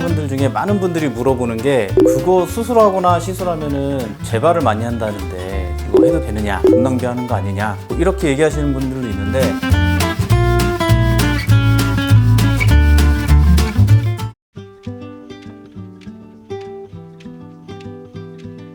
환자분들 중에 많은 분들이 물어보는 게 그거 수술하거나 시술하면은 재발을 많이 한다는데 이거 해도 되느냐, 돈 낭비하는 거 아니냐, 이렇게 얘기하시는 분들도 있는데,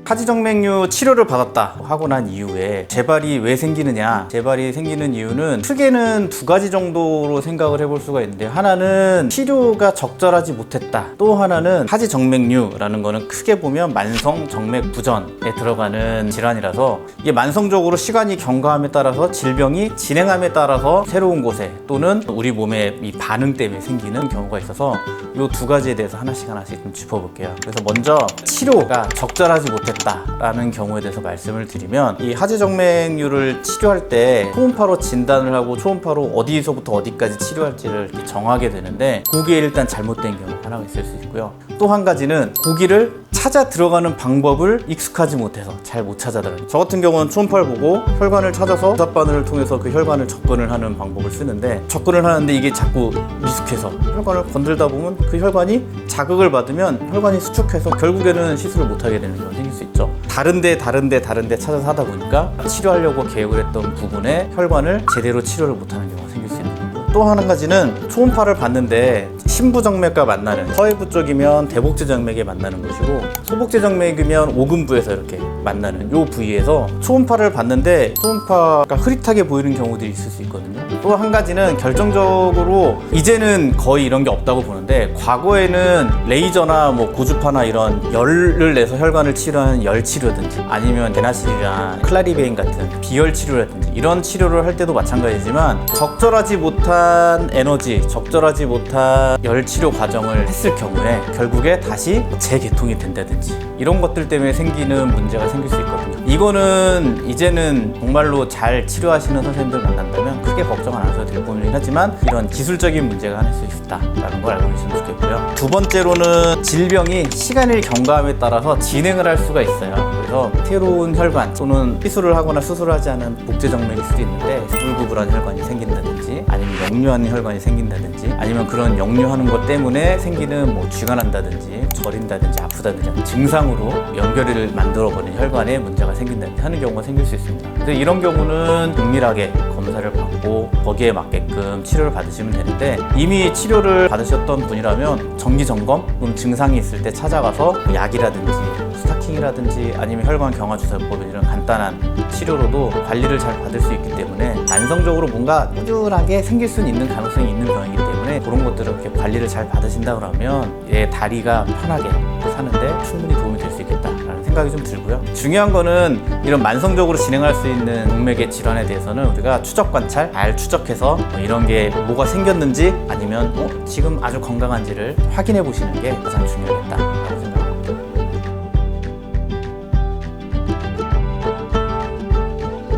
하지정맥류 치료를 받았다 하고 난 이후에 재발이 왜 생기느냐, 재발이 생기는 이유는 크게는 두 가지 정도로 생각을 해볼 수가 있는데, 하나는 치료가 적절하지 못했다, 또 하나는 하지정맥류라는 거는 크게 보면 만성 정맥 부전에 들어가는 질환이라서 이게 만성적으로 시간이 경과함에 따라서 질병이 진행함에 따라서 새로운 곳에 또는 우리 몸의 이 반응 때문에 생기는 경우가 있어서 이 두 가지에 대해서 하나씩 좀 짚어볼게요. 그래서 먼저 치료가 적절하지 못했다 라는 경우에 대해서 말씀을 드리면, 이 하지정맥류를 치료할 때 초음파로 진단을 하고 초음파로 어디서부터 어디까지 치료할지를 이렇게 정하게 되는데, 거기에 일단 잘못된 경우가 하나가 있을 수 있고요. 또 한 가지는 고기를 찾아 들어가는 방법을 익숙하지 못해서 잘 못 찾아들어요. 저 같은 경우는 초음파를 보고 혈관을 찾아서 주사바늘을 통해서 그 혈관을 접근을 하는 방법을 쓰는데, 접근을 하는데 이게 자꾸 미숙해서 혈관을 건들다 보면 그 혈관이 자극을 받으면 혈관이 수축해서 결국에는 시술을 못하게 되는 경우가 생길 수 있죠. 다른데 찾아서 하다 보니까 치료하려고 계획을 했던 부분에 혈관을 제대로 치료를 못하는 경우가 생길 수 있는 거고, 또 한 가지는 초음파를 봤는데 심부정맥과 만나는, 서해부 쪽이면 대복제정맥에 만나는 것이고 소복제정맥이면 오금부에서 이렇게 만나는 이 부위에서 초음파를 봤는데 초음파가 흐릿하게 보이는 경우들이 있을 수 있거든요. 또 한 가지는 결정적으로 이제는 거의 이런 게 없다고 보는데, 과거에는 레이저나 뭐 고주파나 이런 열을 내서 혈관을 치료하는 열 치료든지 아니면 데나실이나 클라리베인 같은 비열 치료라든지 이런 치료를 할 때도 마찬가지지만, 적절하지 못한 에너지, 적절하지 못한 열 치료 과정을 했을 경우에 결국에 다시 재개통이 된다든지 이런 것들 때문에 생기는 문제가 생길 수 있거든요. 이거는 이제는 정말로 잘 치료하시는 선생님들 만난다면 크게 걱정 안 하셔도 될 부분이긴 하지만, 이런 기술적인 문제가 하나 있을 수 있다라는 걸 알고 계시면 좋겠고요. 두 번째로는 질병이 시간이 경과함에 따라서 진행을 할 수가 있어요. 그래서 새로운 혈관 또는 시술을 하거나 수술하지 않은 복제정맥일 수도 있는데 구불구불한 혈관이 생긴다든지 아니면 역류하는 혈관이 생긴다든지 아니면 그런 역류하는 것 때문에 생기는 뭐 쥐가 난다든지 저린다든지 아프다든지 증상으로 연결을 만들어버리는 혈관에 문제가 생긴다든지 하는 경우가 생길 수 있습니다. 근데 이런 경우는 은밀하게 검사를 받고 거기에 맞게끔 치료를 받으시면 되는데, 이미 치료를 받으셨던 분이라면 정기점검 또는 증상이 있을 때 찾아가서 약이라든지 스타킹이라든지 아니면 혈관 경화주사법 이런 간단한 치료로도 관리를 잘 받을 수 있기 때문에, 만성적으로 뭔가 꾸준하게 생길 수 있는 가능성이 있는 병이기 때문에 그런 것들을 이렇게 관리를 잘 받으신다 그러면 얘 다리가 편하게 사는데 충분히 도움이 될 수 있겠다라는 생각이 좀 들고요. 중요한 거는 이런 만성적으로 진행할 수 있는 동맥의 질환에 대해서는 우리가 추적 관찰 잘 추적해서 이런 게 뭐가 생겼는지 아니면 지금 아주 건강한지를 확인해 보시는 게 가장 중요하겠다라고 생각합니다.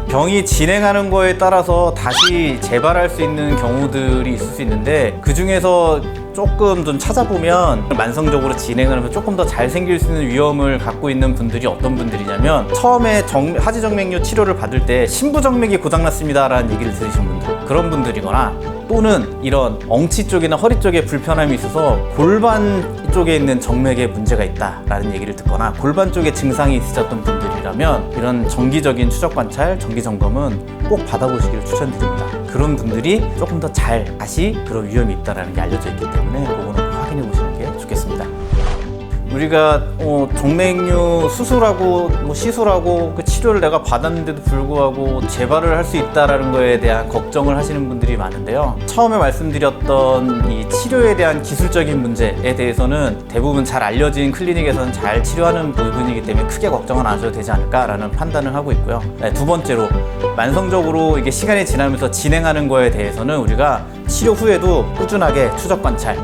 병이 진행하는 거에 따라서 다시 재발할 수 있는 경우들이 있을 수 있는데, 그 중에서 조금 좀 찾아보면 만성적으로 진행을 하면 조금 더 잘 생길 수 있는 위험을 갖고 있는 분들이 어떤 분들이냐면, 처음에 하지정맥류 치료를 받을 때 심부정맥이 고장났습니다 라는 얘기를 들으신 분들, 그런 분들이거나 또는 이런 엉치 쪽이나 허리 쪽에 불편함이 있어서 골반 쪽에 있는 정맥에 문제가 있다라는 얘기를 듣거나 골반 쪽에 증상이 있으셨던 분들이라면 이런 정기적인 추적 관찰, 정기 점검은 꼭 받아보시기를 추천드립니다. 그런 분들이 조금 더 잘 다시 그런 위험이 있다는 게 알려져 있기 때문에 그거는 확인해 보시는 게 좋겠습니다. 우리가 정맥류 수술하고 시술하고 그 치료를 내가 받았는데도 불구하고 재발을 할 수 있다는 거에 대한 걱정을 하시는 분들이 많은데요. 처음에 말씀드렸던 이 치료에 대한 기술적인 문제에 대해서는 대부분 잘 알려진 클리닉에서는 잘 치료하는 부분이기 때문에 크게 걱정은 안 하셔도 되지 않을까라는 판단을 하고 있고요. 두 번째로, 만성적으로 이게 시간이 지나면서 진행하는 거에 대해서는 우리가 치료 후에도 꾸준하게 추적 관찰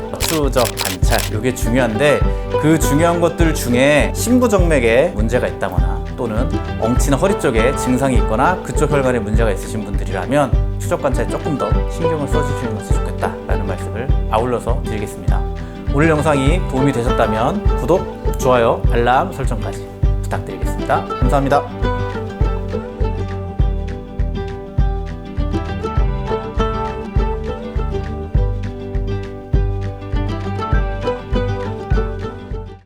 이게 중요한데, 그 중요한 것들 중에 심부정맥에 문제가 있다거나 또는 엉치나 허리 쪽에 증상이 있거나 그쪽 혈관에 문제가 있으신 분들이라면 추적 관찰에 조금 더 신경을 써주시는 것이 좋겠다라는 말씀을 아울러서 드리겠습니다. 오늘 영상이 도움이 되셨다면 구독, 좋아요, 알람 설정까지 부탁드리겠습니다. 감사합니다.